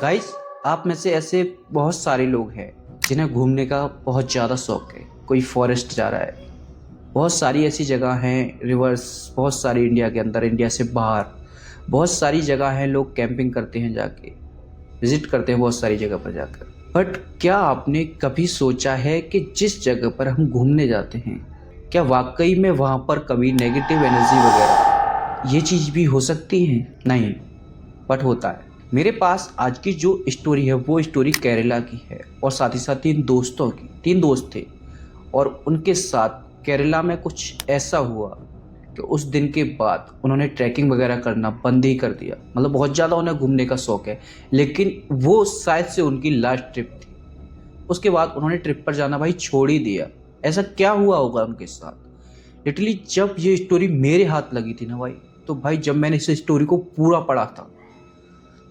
Guys, आप में से ऐसे बहुत सारे लोग हैं जिन्हें घूमने का बहुत ज़्यादा शौक है। कोई फॉरेस्ट जा रहा है, बहुत सारी ऐसी जगह हैं, रिवर्स बहुत सारी इंडिया के अंदर, इंडिया से बाहर बहुत सारी जगह हैं। लोग कैंपिंग करते हैं, जाके विजिट करते हैं बहुत सारी जगह पर जाकर। बट क्या आपने कभी सोचा है कि जिस जगह पर हम घूमने जाते हैं, क्या वाकई में वहाँ पर कभी नेगेटिव एनर्जी वगैरह ये चीज़ भी हो सकती है? नहीं, बट होता है। मेरे पास आज की जो स्टोरी है वो स्टोरी केरला की है, और साथ ही साथ तीन दोस्तों की। तीन दोस्त थे और उनके साथ केरला में कुछ ऐसा हुआ कि उस दिन के बाद उन्होंने ट्रैकिंग वगैरह करना बंद ही कर दिया। मतलब बहुत ज़्यादा उन्हें घूमने का शौक है, लेकिन वो शायद से उनकी लास्ट ट्रिप थी। उसके बाद उन्होंने ट्रिप पर जाना भाई छोड़ ही दिया। ऐसा क्या हुआ होगा उनके साथ? लिटरली जब ये स्टोरी मेरे हाथ लगी थी ना भाई, तो भाई जब मैंने इस स्टोरी को पूरा पढ़ा था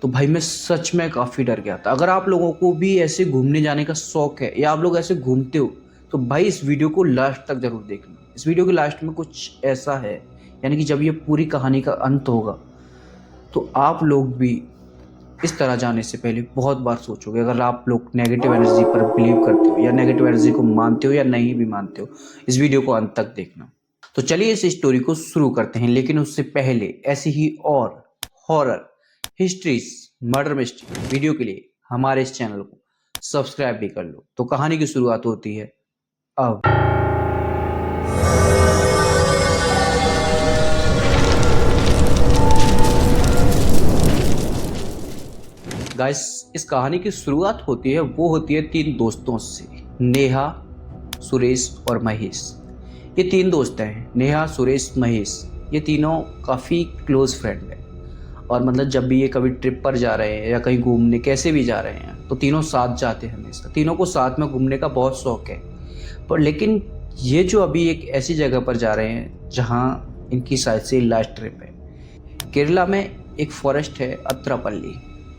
तो भाई मैं सच में काफ़ी डर गया था। अगर आप लोगों को भी ऐसे घूमने जाने का शौक है या आप लोग ऐसे घूमते हो तो भाई इस वीडियो को लास्ट तक ज़रूर देखना। इस वीडियो के लास्ट में कुछ ऐसा है, यानी कि जब ये पूरी कहानी का अंत होगा तो आप लोग भी इस तरह जाने से पहले बहुत बार सोचोगे। अगर आप लोग नेगेटिव एनर्जी पर बिलीव करते हो या नेगेटिव एनर्जी को मानते हो या नहीं भी मानते हो, इस वीडियो को अंत तक देखना। तो चलिए इस स्टोरी को शुरू करते हैं, लेकिन उससे पहले ऐसी ही और horror, histories, murder mystery video के लिए हमारे इस चैनल को सब्सक्राइब भी कर लो। तो कहानी की शुरुआत होती है अब। गाइस, इस कहानी की शुरुआत होती है वो होती है तीन दोस्तों से, नेहा, सुरेश और महेश। ये तीन दोस्त हैं, नेहा, सुरेश, महेश। ये तीनों काफ़ी क्लोज फ्रेंड हैं, और मतलब जब भी ये कभी ट्रिप पर जा रहे हैं या कहीं घूमने कैसे भी जा रहे हैं तो तीनों साथ जाते हैं हमेशा। तीनों को साथ में घूमने का बहुत शौक है। पर लेकिन ये जो अभी एक ऐसी जगह पर जा रहे हैं जहाँ इनकी शायद से लास्ट ट्रिप है। केरला में एक फॉरेस्ट है अत्रापल्ली।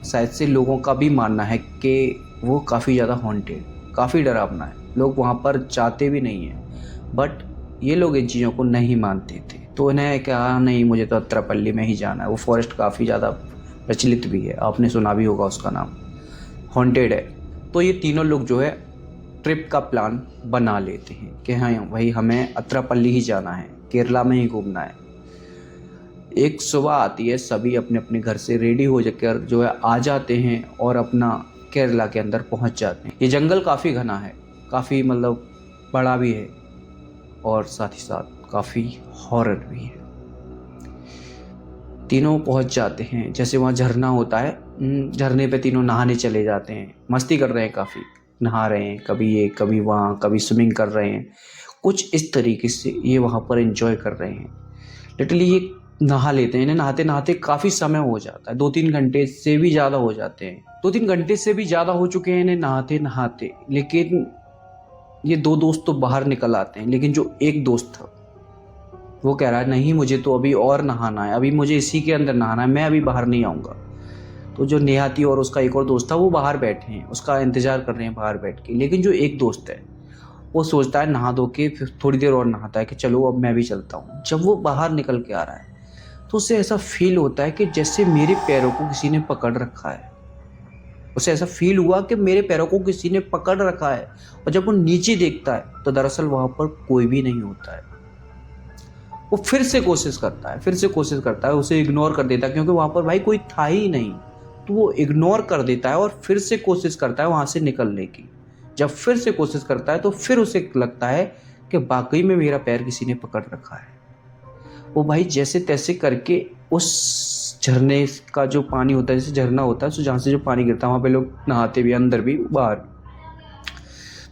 शायद से लोगों का भी मानना है कि वो काफ़ी ज़्यादा हॉन्टेड, काफ़ी डरावना है। लोग वहाँ पर जाते भी नहीं हैं, बट ये लोग इन चीज़ों को नहीं मानते थे। तो इन्हें कहा नहीं, मुझे तो अत्रापल्ली में ही जाना है। वो फॉरेस्ट काफ़ी ज़्यादा प्रचलित भी है, आपने सुना भी होगा उसका नाम, हॉन्टेड है। तो ये तीनों लोग जो है ट्रिप का प्लान बना लेते हैं कि हाँ भाई हमें अत्रापल्ली ही जाना है, केरला में ही घूमना है। एक सुबह आती है, सभी अपने अपने घर से रेडी हो जाकर जो है आ जाते हैं और अपना केरला के अंदर पहुंच जाते हैं। ये जंगल काफ़ी घना है, काफ़ी मतलब बड़ा भी है, और साथ ही साथ काफ़ी हॉरर भी है। तीनों पहुंच जाते हैं, जैसे वहाँ झरना होता है, झरने पे तीनों नहाने चले जाते हैं। मस्ती कर रहे हैं, काफ़ी नहा रहे हैं, कभी ये कभी वहाँ, कभी स्विमिंग कर रहे हैं। कुछ इस तरीके से ये वहाँ पर एंजॉय कर रहे हैं। लिटरली ये नहा लेते हैं। इन्हें नहाते नहाते काफ़ी समय हो जाता है, 2-3 घंटे से भी ज़्यादा हो जाते हैं। 2-3 घंटे से भी ज़्यादा हो चुके हैं इन्हें नहाते नहाते। लेकिन ये दो दोस्त तो बाहर निकल आते हैं, लेकिन जो एक दोस्त था वो कह रहा है नहीं, मुझे तो अभी और नहाना है, अभी मुझे इसी के अंदर नहाना है, मैं अभी बाहर नहीं आऊँगा। तो जो नेहा थी और उसका एक और दोस्त था वो बाहर बैठे हैं, उसका इंतज़ार कर रहे हैं बाहर बैठ के। लेकिन जो एक दोस्त है वो सोचता है नहा धो के फिर थोड़ी देर और नहाता है कि चलो अब मैं भी चलता हूँ। जब वो बाहर निकल के आ रहा है तो उसे ऐसा फील होता है कि जैसे मेरे पैरों को किसी ने पकड़ रखा है। उसे ऐसा फील हुआ कि मेरे पैरों को किसी ने पकड़ रखा है। और जब वो नीचे देखता है तो दरअसल वहाँ पर कोई भी नहीं होता है। वो फिर से कोशिश करता है, उसे इग्नोर कर देता है, क्योंकि वहाँ पर भाई कोई था ही नहीं। तो वो इग्नोर कर देता है और फिर से कोशिश करता है वहाँ से निकलने की। जब फिर से कोशिश करता है तो फिर उसे लगता है कि वाकई में मेरा पैर किसी ने पकड़ रखा है। वो भाई जैसे तैसे करके उस झरने का जो पानी होता है, जैसे झरना होता है तो जहाँ से जो पानी गिरता है वहाँ पे लोग नहाते भी, अंदर भी बाहर,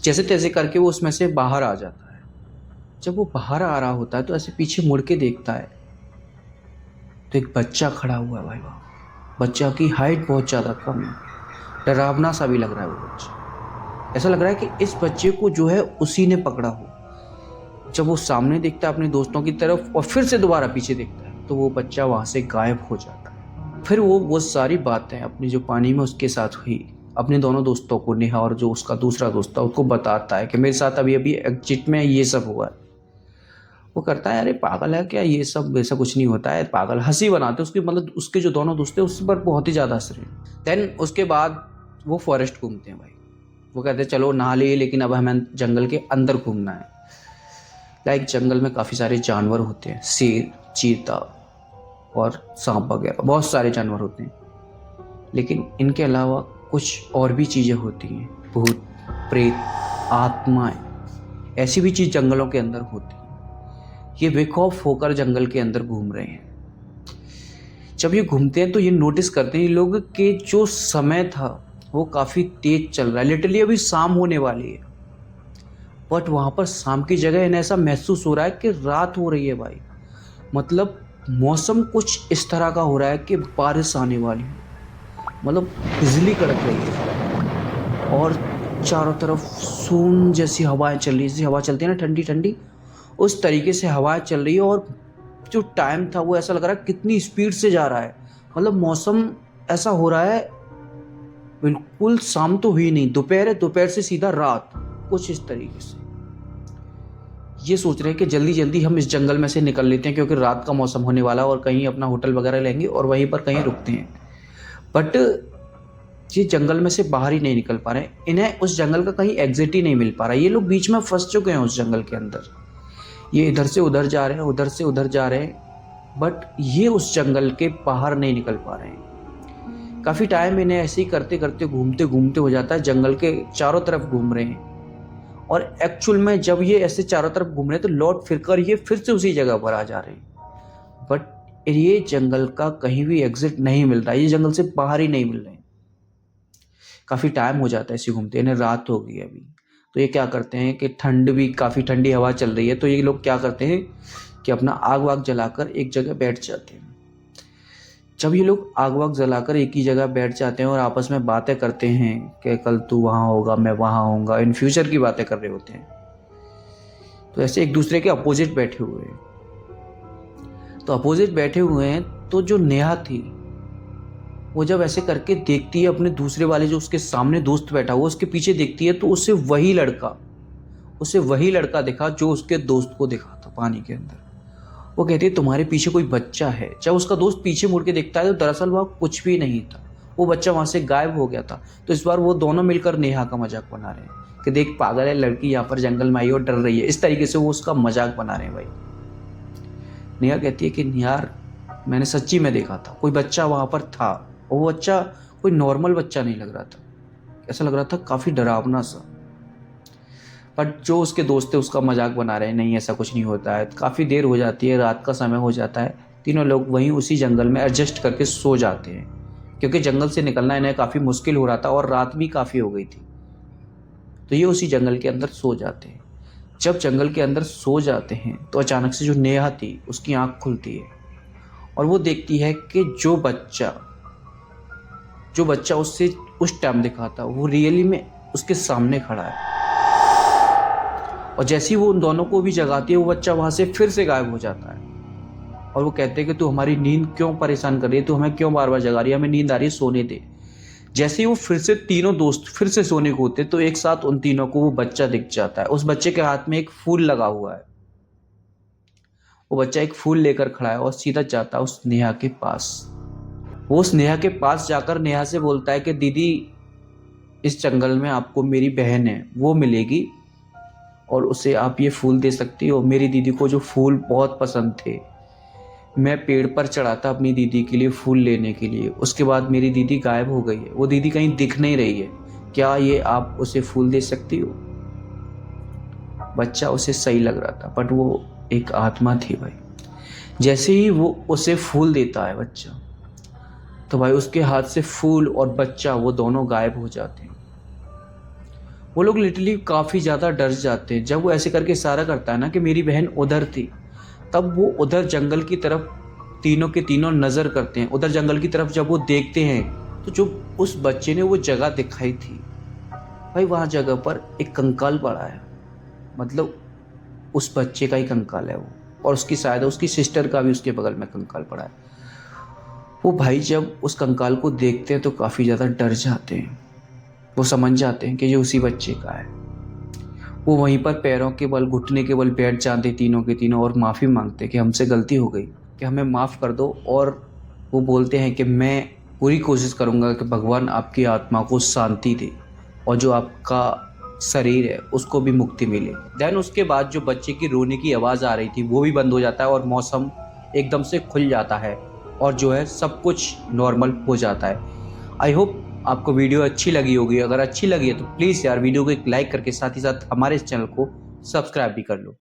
जैसे तैसे करके वो उसमें से बाहर आ जाता है। जब वो बाहर आ रहा होता है तो ऐसे पीछे मुड़ के देखता है तो एक बच्चा खड़ा हुआ है भाई। वहाँ बच्चा की हाइट बहुत ज़्यादा कम है, डरावना सा भी लग रहा है वो बच्चा। ऐसा लग रहा है कि इस बच्चे को जो है उसी ने पकड़ा हो। जब वो सामने देखता है अपने दोस्तों की तरफ और फिर से दोबारा पीछे देखता है तो वो बच्चा वहाँ से गायब हो जाता है। फिर वो सारी बातें अपनी जो पानी में उसके साथ हुई अपने दोनों दोस्तों को, नेहा और जो उसका दूसरा दोस्त था, उसको बताता है कि मेरे साथ अभी अभी एग्जिट में ये सब हुआ है। वो करता है अरे पागल है क्या, ये सब ऐसा कुछ नहीं होता है, पागल, हंसी बनाते उसकी, मतलब उसके जो दोनों दोस्त थे उस पर बहुत ही ज़्यादा हंस रहे हैं। देन उसके बाद वो फॉरेस्ट घूमते हैं भाई। वो कहते हैं चलो नहा लिए, लेकिन अब हमें जंगल के अंदर घूमना है। लाइक जंगल में काफ़ी सारे जानवर होते हैं, शेर, चीता और सांप वगैरह, बहुत सारे जानवर होते हैं। लेकिन इनके अलावा कुछ और भी चीज़ें होती हैं, भूत, प्रेत, आत्माएं, ऐसी भी चीज़ जंगलों के अंदर होती हैं। ये बेखौफ होकर जंगल के अंदर घूम रहे हैं। जब ये घूमते हैं तो ये नोटिस करते हैं लोग कि जो समय था वो काफ़ी तेज चल रहा है, लिटरली अभी शाम होने वाली है, बट वहाँ पर शाम की जगह इन्हें ऐसा महसूस हो रहा है कि रात हो रही है भाई। मतलब मौसम कुछ इस तरह का हो रहा है कि बारिश आने वाली है, मतलब बिजली कड़क रही है और चारों तरफ सून जैसी हवाएं चल रही है, जैसी हवा चलती है ना ठंडी ठंडी, उस तरीके से हवाएं चल रही है। और जो टाइम था वो ऐसा लग रहा है कितनी स्पीड से जा रहा है, मतलब मौसम ऐसा हो रहा है बिल्कुल शाम तो हुई नहीं, दोपहर है, दोपहर से सीधा रात, कुछ इस तरीके से। ये सोच रहे हैं कि जल्दी जल्दी हम इस जंगल में से निकल लेते हैं क्योंकि रात का मौसम होने वाला है, और कहीं अपना होटल वगैरह लेंगे और वहीं पर कहीं रुकते हैं। बट ये जंगल में से बाहर ही नहीं निकल पा रहे हैं, इन्हें उस जंगल का कहीं एग्जिट ही नहीं मिल पा रहा है। ये लोग बीच में फंस चुके हैं उस जंगल के अंदर। ये इधर से उधर जा रहे हैं, उधर से उधर जा रहे हैं, बट ये उस जंगल के बाहर नहीं निकल पा रहे हैं। काफ़ी टाइम इन्हें ऐसे ही करते करते घूमते घूमते हो जाता है, जंगल के चारों तरफ घूम रहे हैं। और एक्चुअल में जब ये ऐसे चारों तरफ घूम रहे हैं तो लौट फिर कर ये फिर से उसी जगह पर आ जा रहे हैं। बट ये जंगल का कहीं भी एग्जिट नहीं मिल रहा, ये जंगल से बाहर ही नहीं मिल रहे हैं। काफ़ी टाइम हो जाता है ऐसे घूमते, इन्हें रात हो गई अभी। तो ये क्या करते हैं कि ठंड भी, काफ़ी ठंडी हवा चल रही है, तो ये लोग क्या करते हैं कि अपना आग वाग जलाकर एक जगह बैठ जाते हैं। जब ये लोग आग वाग जलाकर एक ही जगह बैठ जाते हैं और आपस में बातें करते हैं कि कल तू वहाँ होगा, मैं वहाँ होऊंगा, इन फ्यूचर की बातें कर रहे होते हैं, तो ऐसे एक दूसरे के अपोजिट बैठे हुए हैं। तो अपोजिट बैठे हुए हैं तो जो नेहा थी वो जब ऐसे करके देखती है अपने दूसरे वाले जो उसके सामने दोस्त बैठा हुआ, उसके पीछे देखती है तो उसे वही लड़का दिखा जो उसके दोस्त को दिखा था पानी के अंदर। वो कहती है तुम्हारे पीछे कोई बच्चा है। जब उसका दोस्त पीछे मुड़ के देखता है तो दरअसल वह कुछ भी नहीं था, वो बच्चा वहां से गायब हो गया था। तो इस बार वो दोनों मिलकर नेहा का मजाक बना रहे हैं कि देख पागल है लड़की, यहाँ पर जंगल में आई और डर रही है। इस तरीके से वो उसका मजाक बना रहे हैं भाई। नेहा कहती है कि यार मैंने सच्ची में देखा था, कोई बच्चा वहां पर था, और वो बच्चा कोई नॉर्मल बच्चा नहीं लग रहा था, ऐसा लग रहा था काफी डरावना सा। बट जो उसके दोस्त थे उसका मजाक बना रहे हैं, नहीं ऐसा कुछ नहीं होता है। काफ़ी देर हो जाती है, रात का समय हो जाता है, तीनों लोग वहीं उसी जंगल में एडजस्ट करके सो जाते हैं क्योंकि जंगल से निकलना इन्हें काफ़ी मुश्किल हो रहा था और रात भी काफ़ी हो गई थी। तो ये उसी जंगल के अंदर सो जाते हैं। जब जंगल के अंदर सो जाते हैं तो अचानक से जो नेहा थी उसकी आँख खुलती है और वो देखती है कि जो बच्चा उससे उस टाइम दिखा था वो रियली में उसके सामने खड़ा है। और जैसे ही वो उन दोनों को भी जगाती है वो बच्चा वहां से फिर से गायब हो जाता है। और वो कहते हैं कि तू हमारी नींद क्यों परेशान कर रही है, तू हमें क्यों बार बार जगा रही है, हमें नींद आ रही है, सोने दे। जैसे ही वो फिर से तीनों दोस्त फिर से सोने को होते तो एक साथ उन तीनों को वो बच्चा दिख जाता है। उस बच्चे के हाथ में एक फूल लगा हुआ है। वो बच्चा एक फूल लेकर खड़ा है और सीधा जाता है उस नेहा के पास। वो उस नेहा के पास जाकर नेहा से बोलता है कि दीदी, इस जंगल में आपको मेरी बहन है वो मिलेगी और उसे आप ये फूल दे सकती हो। मेरी दीदी को जो फूल बहुत पसंद थे, मैं पेड़ पर चढ़ा था अपनी दीदी के लिए फूल लेने के लिए, उसके बाद मेरी दीदी गायब हो गई है, वो दीदी कहीं दिख नहीं रही है, क्या ये आप उसे फूल दे सकती हो। बच्चा उसे सही लग रहा था बट वो एक आत्मा थी भाई। जैसे ही वो उसे फूल देता है बच्चा, तो भाई उसके हाथ से फूल और बच्चा वो दोनों गायब हो जाते हैं। वो लोग लिटरली काफ़ी ज़्यादा डर जाते हैं। जब वो ऐसे करके इशारा करता है ना कि मेरी बहन उधर थी, तब वो उधर जंगल की तरफ तीनों के तीनों नज़र करते हैं। उधर जंगल की तरफ जब वो देखते हैं तो जो उस बच्चे ने वो जगह दिखाई थी भाई, वहाँ जगह पर एक कंकाल पड़ा है। मतलब उस बच्चे का ही कंकाल है वो, और उसकी शायद उसकी सिस्टर का भी उसके बगल में कंकाल पड़ा है। वो भाई जब उस कंकाल को देखते हैं तो काफ़ी ज़्यादा डर जाते हैं। वो समझ जाते हैं कि ये उसी बच्चे का है। वो वहीं पर पैरों के बल, घुटने के बल बैठ जाते तीनों के तीनों और माफ़ी मांगते कि हमसे गलती हो गई, कि हमें माफ़ कर दो। और वो बोलते हैं कि मैं पूरी कोशिश करूँगा कि भगवान आपकी आत्मा को शांति दे और जो आपका शरीर है उसको भी मुक्ति मिले। देन उसके बाद जो बच्चे की रोने की आवाज़ आ रही थी वो भी बंद हो जाता है और मौसम एकदम से खुल जाता है और जो है सब कुछ नॉर्मल हो जाता है। आई होप आपको वीडियो अच्छी लगी होगी। अगर अच्छी लगी है तो प्लीज़ यार वीडियो को एक लाइक करके साथ ही साथ हमारे इस चैनल को सब्सक्राइब भी कर लो।